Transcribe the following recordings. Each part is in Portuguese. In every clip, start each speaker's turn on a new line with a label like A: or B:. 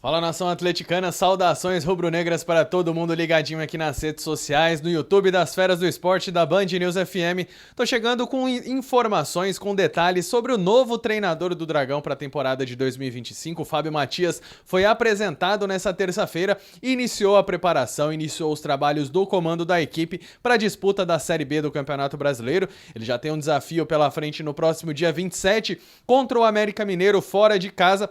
A: Fala, nação atleticana, saudações rubro-negras para todo mundo ligadinho aqui nas redes sociais, no YouTube das Feras do Esporte da Band News FM. Tô chegando com informações, com detalhes sobre o novo treinador do Dragão para a temporada de 2025. O Fábio Matias foi apresentado nessa terça-feira e iniciou a preparação, iniciou os trabalhos do comando da equipe para a disputa da Série B do Campeonato Brasileiro. Ele já tem um desafio pela frente no próximo dia 27 contra o América Mineiro fora de casa.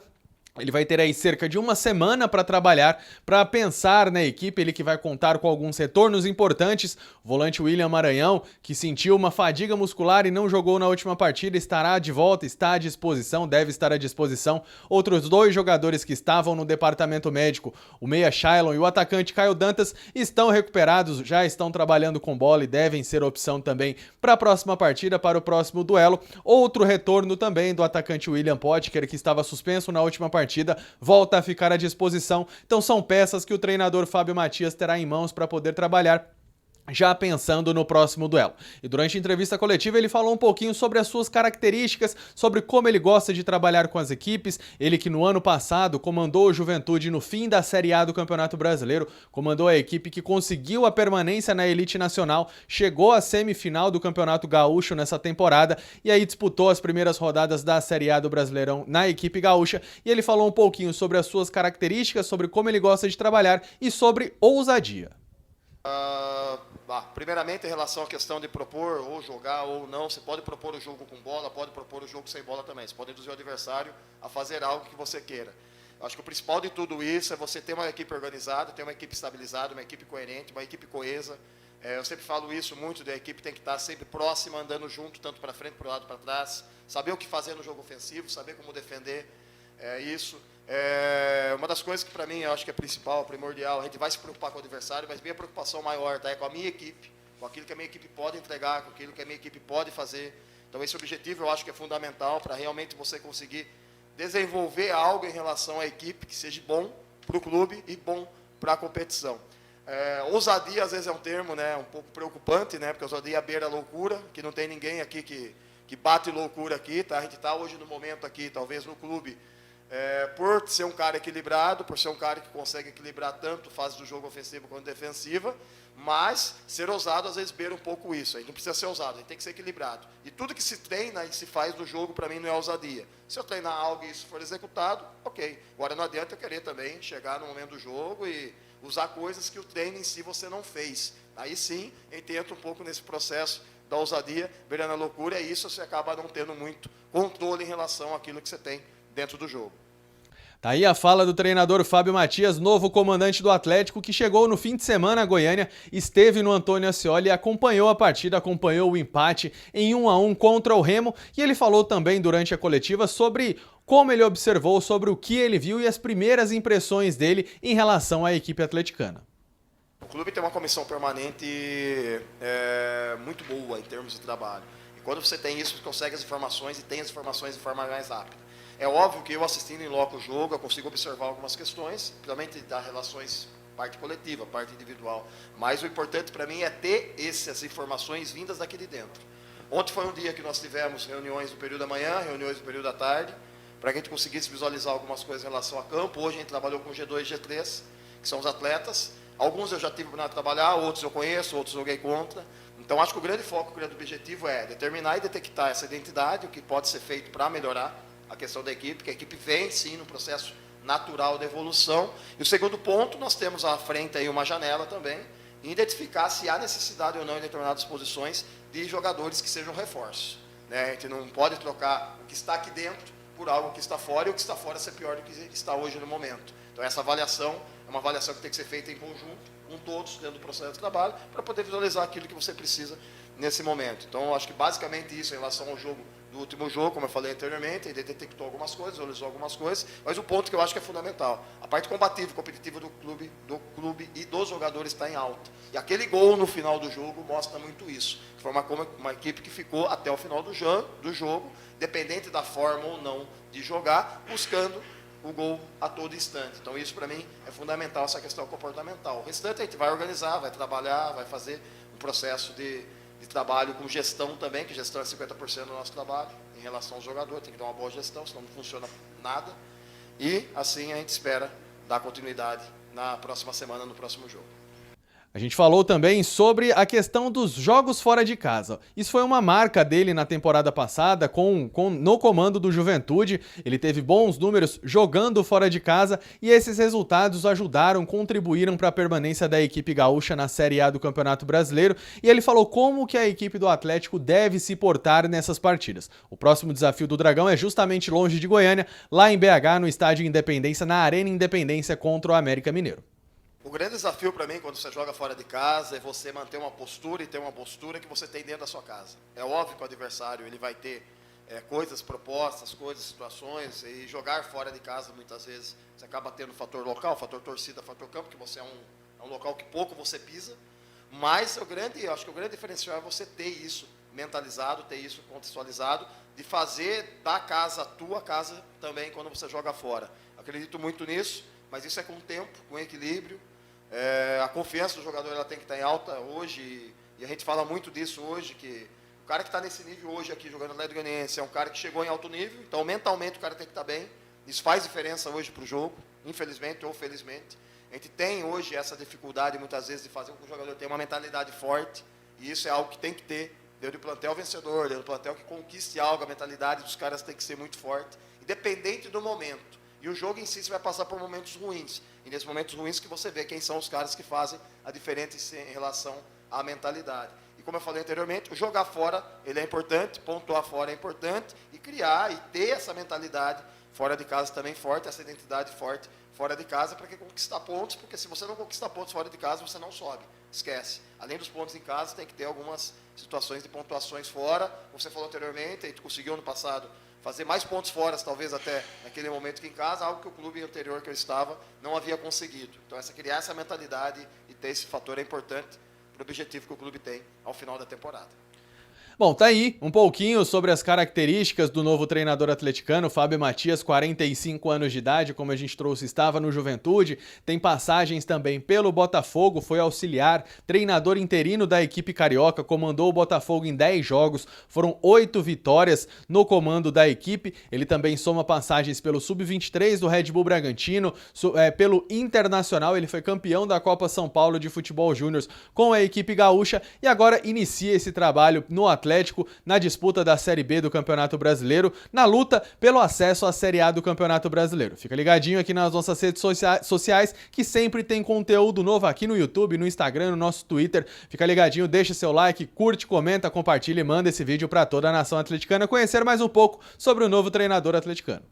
A: Ele vai ter aí cerca de uma semana para trabalhar, para pensar na equipe, ele que vai contar com alguns retornos importantes. O volante William Maranhão, que sentiu uma fadiga muscular e não jogou na última partida, estará de volta, está à disposição, deve estar à disposição. Outros dois jogadores que estavam no departamento médico, o meia Shailon e o atacante Caio Dantas, estão recuperados, já estão trabalhando com bola e devem ser opção também para a próxima partida, para o próximo duelo. Outro retorno também do atacante William Potker, que estava suspenso na última partida, volta a ficar à disposição. Então são peças que o treinador Fábio Matias terá em mãos para poder trabalhar, já pensando no próximo duelo. E durante a entrevista coletiva ele falou um pouquinho sobre as suas características, sobre como ele gosta de trabalhar com as equipes. Ele que no ano passado comandou o Juventude no fim da Série A do Campeonato Brasileiro, comandou a equipe que conseguiu a permanência na elite nacional, chegou à semifinal do Campeonato Gaúcho nessa temporada e aí disputou as primeiras rodadas da Série A do Brasileirão na equipe gaúcha. E ele falou um pouquinho sobre as suas características, sobre como ele gosta de trabalhar e sobre ousadia.
B: Primeiramente, em relação à questão de propor ou jogar ou não, você pode propor o jogo com bola, pode propor o jogo sem bola também. Você pode induzir o adversário a fazer algo que você queira. Eu acho que o principal de tudo isso é você ter uma equipe organizada, ter uma equipe estabilizada, uma equipe coerente, uma equipe coesa. Eu sempre falo isso muito, da equipe tem que estar sempre próxima, andando junto, tanto para frente, para o lado, para trás. Saber o que fazer no jogo ofensivo, saber como defender isso. Uma das coisas que para mim eu acho que é principal, primordial, a gente vai se preocupar com o adversário, mas minha preocupação maior é com a minha equipe, com aquilo que a minha equipe pode entregar, com aquilo que a minha equipe pode fazer. Então esse objetivo eu acho que é fundamental para realmente você conseguir desenvolver algo em relação à equipe que seja bom para o clube e bom para a competição. Ousadia às vezes é um termo, né, um pouco preocupante, né, porque ousadia beira a loucura, que não tem ninguém aqui que bate loucura aqui, tá? A gente está hoje no momento aqui, talvez no clube, por ser um cara equilibrado, por ser um cara que consegue equilibrar tanto fase do jogo ofensivo quanto defensiva, mas ser ousado às vezes beira um pouco isso. A gente não precisa ser ousado, a gente tem que ser equilibrado. E tudo que se treina e se faz no jogo, para mim, não é ousadia. Se eu treinar algo e isso for executado, ok. Agora não adianta eu querer também chegar no momento do jogo e usar coisas que o treino em si você não fez. Aí sim, a gente entra um pouco nesse processo da ousadia, beirando a loucura, e isso você acaba não tendo muito controle em relação àquilo que você tem dentro do jogo.
A: Tá aí a fala do treinador Fábio Matias, novo comandante do Atlético, que chegou no fim de semana a Goiânia, esteve no Antônio Ascioli e acompanhou a partida, acompanhou o empate em 1-1 contra o Remo, e ele falou também durante a coletiva sobre como ele observou, sobre o que ele viu e as primeiras impressões dele em relação à equipe atleticana.
B: O clube tem uma comissão permanente muito boa em termos de trabalho. E quando você tem isso, você consegue as informações e tem as informações de forma mais rápida. É óbvio que eu assistindo em loco o jogo, eu consigo observar algumas questões, principalmente das relações, parte coletiva, parte individual. Mas o importante para mim é ter essas informações vindas daqui de dentro. Ontem foi um dia que nós tivemos reuniões no período da manhã, reuniões no período da tarde, para que a gente conseguisse visualizar algumas coisas em relação a campo. Hoje a gente trabalhou com G2 e G3, que são os atletas. Alguns eu já tive para trabalhar, outros eu conheço, outros joguei contra. Então acho que o grande foco, o grande objetivo é determinar e detectar essa identidade, o que pode ser feito para melhorar a questão da equipe, que a equipe vem sim no processo natural de evolução. E o segundo ponto, nós temos à frente aí uma janela também, em identificar se há necessidade ou não em determinadas posições de jogadores que sejam reforços. A gente não pode trocar o que está aqui dentro por algo que está fora, e o que está fora ser pior do que está hoje no momento. Então essa avaliação é uma avaliação que tem que ser feita em conjunto, com todos, dentro do processo de trabalho, para poder visualizar aquilo que você precisa nesse momento. Então, eu acho que basicamente isso em relação ao jogo do último jogo, como eu falei anteriormente, ele detectou algumas coisas, analisou algumas coisas, mas o ponto que eu acho que é fundamental, a parte combativa, competitiva do clube e dos jogadores está em alta. E aquele gol no final do jogo mostra muito isso. Foi uma equipe que ficou até o final do jogo, dependente da forma ou não de jogar, buscando o gol a todo instante. Então isso para mim é fundamental, essa questão comportamental. O restante a gente vai organizar, vai trabalhar, vai fazer um processo de trabalho com gestão também, que gestão é 50% do nosso trabalho, em relação ao jogador, tem que dar uma boa gestão, senão não funciona nada. E assim a gente espera dar continuidade na próxima semana, no próximo jogo.
A: A gente falou também sobre a questão dos jogos fora de casa. Isso foi uma marca dele na temporada passada, no comando do Juventude. Ele teve bons números jogando fora de casa e esses resultados contribuíram para a permanência da equipe gaúcha na Série A do Campeonato Brasileiro. E ele falou como que a equipe do Atlético deve se portar nessas partidas. O próximo desafio do Dragão é justamente longe de Goiânia, lá em BH, no Estádio Independência, na Arena Independência contra o América Mineiro.
B: O grande desafio para mim, quando você joga fora de casa, é você manter uma postura e ter uma postura que você tem dentro da sua casa. É óbvio que o adversário ele vai ter coisas propostas, coisas, situações, e jogar fora de casa, muitas vezes, você acaba tendo fator local, fator torcida, fator campo, que você é um local que pouco você pisa, mas eu acho que o grande diferencial é você ter isso mentalizado, ter isso contextualizado, de fazer da casa a tua casa também quando você joga fora. Acredito muito nisso, mas isso é com tempo, com equilíbrio. A confiança do jogador ela tem que estar em alta hoje, e a gente fala muito disso hoje, que o cara que está nesse nível hoje aqui, jogando no Atlético Goianiense, é um cara que chegou em alto nível, então mentalmente o cara tem que estar bem. Isso faz diferença hoje para o jogo, infelizmente ou felizmente. A gente tem hoje essa dificuldade, muitas vezes, de fazer com que o jogador tenha uma mentalidade forte, e isso é algo que tem que ter, dentro do plantel vencedor, dentro do plantel que conquiste algo, a mentalidade dos caras tem que ser muito forte, independente do momento. E o jogo em si você vai passar por momentos ruins. E nesses momentos ruins que você vê quem são os caras que fazem a diferença em relação à mentalidade. E como eu falei anteriormente, o jogar fora ele é importante, pontuar fora é importante, e criar e ter essa mentalidade fora de casa também forte, essa identidade forte fora de casa para que conquistar pontos, porque se você não conquistar pontos fora de casa, você não sobe. Esquece. Além dos pontos em casa, tem que ter algumas situações de pontuações fora. Como você falou anteriormente, a gente conseguiu ano passado fazer mais pontos fora, talvez até naquele momento que em casa, algo que o clube anterior que eu estava não havia conseguido. Então, criar essa mentalidade e ter esse fator é importante para o objetivo que o clube tem ao final da temporada.
A: Bom, tá aí um pouquinho sobre as características do novo treinador atleticano, Fábio Matias, 45 anos de idade, como a gente trouxe, estava no Juventude, tem passagens também pelo Botafogo, foi auxiliar, treinador interino da equipe carioca, comandou o Botafogo em 10 jogos, foram 8 vitórias no comando da equipe, ele também soma passagens pelo Sub-23 do Red Bull Bragantino, pelo Internacional, ele foi campeão da Copa São Paulo de Futebol Júnior com a equipe gaúcha e agora inicia esse trabalho no Atlético na disputa da Série B do Campeonato Brasileiro, na luta pelo acesso à Série A do Campeonato Brasileiro. Fica ligadinho aqui nas nossas redes sociais, que sempre tem conteúdo novo aqui no YouTube, no Instagram, no nosso Twitter. Fica ligadinho, deixa seu like, curte, comenta, compartilha e manda esse vídeo para toda a nação atleticana conhecer mais um pouco sobre o novo treinador atleticano.